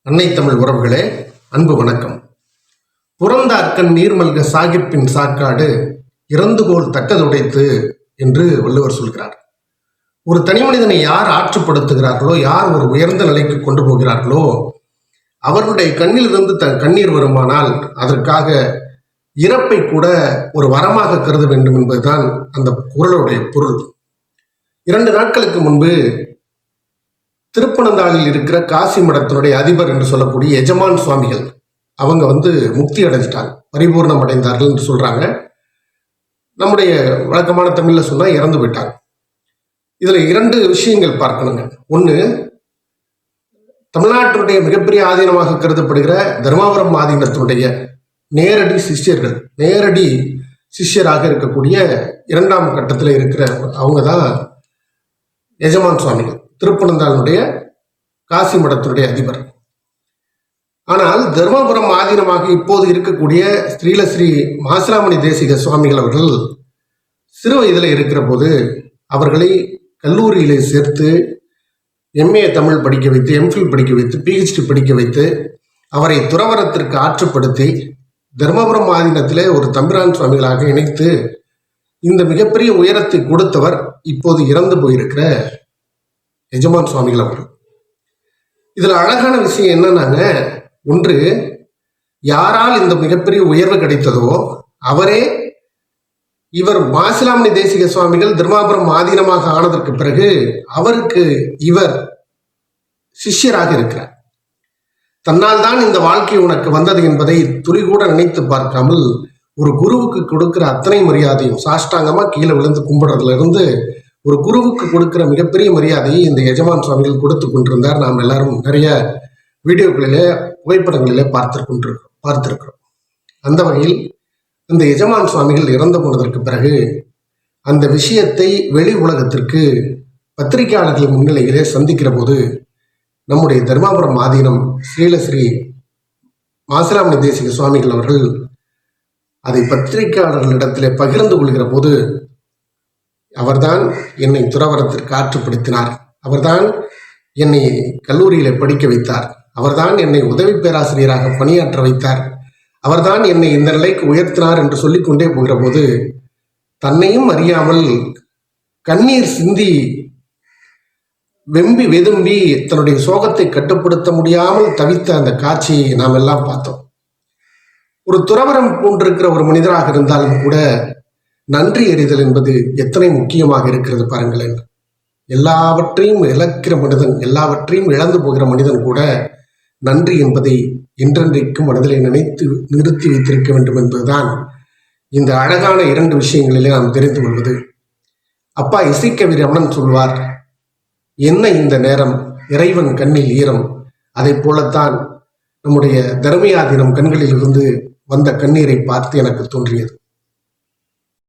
அன்னை தமிழ் உறவுகளே, அன்பு வணக்கம். புறந்தார்க்கண் நீர்மல்க சாகிப்பின் சாக்காடு இறந்துகோல் தக்கதுடைத்து என்று வள்ளுவர் சொல்கிறார். ஒரு தனி மனிதனை யார் ஆற்றுப்படுத்துகிறார்களோ, யார் ஒரு உயர்ந்த நிலைக்கு கொண்டு போகிறார்களோ, அவர்களுடைய கண்ணிலிருந்து கண்ணீர் வருமானால் அதற்காக இறப்பை கூட ஒரு வரமாக கருத வேண்டும் என்பதுதான் அந்த குறளுடைய பொருள். 2 நாட்களுக்கு முன்பு திருப்பனந்தாளில் இருக்கிற காசி மடத்தினுடைய அதிபர் என்று சொல்லக்கூடிய எஜமான் சுவாமிகள் அவங்க முக்தி அடைஞ்சிட்டாங்க, பரிபூர்ணம் அடைந்தார்கள் என்று சொல்றாங்க. நம்முடைய வழக்கமான தமிழ்ல சொன்னா இறந்து போயிட்டாங்க. இதுல 2 விஷயங்கள் பார்க்கணுங்க. ஒண்ணு, தமிழ்நாட்டினுடைய மிகப்பெரிய ஆதீனமாக கருதப்படுகிற தர்மாபுரம் ஆதீனத்தினுடைய நேரடி சிஷ்யராக இருக்கக்கூடிய 2ஆம் கட்டத்தில் இருக்கிற அவங்க தான் எஜமான் சுவாமிகள், திருப்பனந்தாளுடைய காசி மடத்தினுடைய அதிபர். ஆனால் தர்மபுரம் ஆதீனமாக இப்போது இருக்கக்கூடிய ஸ்ரீ மாசிலாமணி தேசிக சுவாமிகள் அவர்கள் சிறு வயதில் இருக்கிற போது அவர்களை கல்லூரியிலே சேர்த்து MA தமிழ் படிக்க வைத்து, MPhil படிக்க வைத்து, PhD படிக்க வைத்து அவரை துறவரத்திற்கு ஆற்றுப்படுத்தி தர்மபுரம் ஆதீனத்திலே ஒரு தம்பிரான் சுவாமிகளாக இணைத்து இந்த மிகப்பெரிய உயரத்தை கொடுத்தவர் இப்போது இறந்து போயிருக்கிற எஜமான் சுவாமிகள் அவர்கள். இதுல அழகான விஷயம் என்னன்னாங்க, ஒன்று, யாரால் இந்த மிகப்பெரிய உயர்வு கிடைத்ததோ அவரே இவர் மாசிலாமணி தேசிக சுவாமிகள் தர்மாபுரம் ஆதீனமாக ஆனதற்கு பிறகு அவருக்கு இவர் சிஷ்யராக இருக்கிறார். தன்னால் தான் இந்த வாழ்க்கை உனக்கு வந்தது என்பதை துளி கூட நினைத்து பார்க்காமல் ஒரு குருவுக்கு கொடுக்கிற அத்தனை மரியாதையும், சாஷ்டாங்கமா கீழே விழுந்து கும்பிடுறதுல இருந்து ஒரு குருவுக்கு கொடுக்கிற மிகப்பெரிய மரியாதையை இந்த எஜமான் சுவாமிகள் கொடுத்து கொண்டிருந்தார். நாம் எல்லாரும் நிறைய வீடியோக்களிலே, புகைப்படங்களிலே பார்த்திருக்கிறோம். அந்த வகையில் இந்த எஜமான் சுவாமிகள் இறந்து போனதற்கு பிறகு அந்த விஷயத்தை வெளி உலகத்திற்கு பத்திரிகையாளர்கள் முன்னிலையிலே சந்திக்கிற போது நம்முடைய தர்மாபுரம் ஆதீனம் ஸ்ரீ மாசிலாமணி தேசிக சுவாமிகள் அவர்கள் அதை பத்திரிகையாளர்களிடத்திலே பகிர்ந்து கொள்கிற போது, அவர்தான் என்னை துறவரத்திற்கு ஆற்றுப்படுத்தினார், அவர்தான் என்னை கல்லூரியில படிக்க வைத்தார், அவர்தான் என்னை உதவி பேராசிரியராக பணியாற்ற வைத்தார், அவர்தான் என்னை இந்த நிலைக்கு உயர்த்தினார் என்று சொல்லிக்கொண்டே போகிற போது தன்னையும் அறியாமல் கண்ணீர் சிந்தி வெம்பி வெதும்பி தன்னுடைய சோகத்தை கட்டுப்படுத்த முடியாமல் தவித்த அந்த காட்சியை நாம் எல்லாம் பார்த்தோம். ஒரு துறவரம் போன்றிருக்கிற ஒரு மனிதராக இருந்தாலும் கூட நன்றி எறிதல் என்பது எத்தனை முக்கியமாக இருக்கிறது பாருங்களேன். எல்லாவற்றையும் இழக்கிற மனிதன், எல்லாவற்றையும் இழந்து போகிற மனிதன் கூட நன்றி என்பதை என்றென்றைக்கும் மனதிலே நினைத்து நிறுத்தி வைத்திருக்க வேண்டும் என்பதுதான் இந்த அழகான 2 விஷயங்களிலே நாம் தெரிந்து கொள்வது. அப்பா இசைக்கவி ரமணன் சொல்வார், என்ன இந்த நேரம் இறைவன் கண்ணில் ஈரம். அதை போலத்தான் நம்முடைய தர்மியாதீனம் கண்களில் இருந்து வந்த கண்ணீரை பார்த்து எனக்கு தோன்றியது.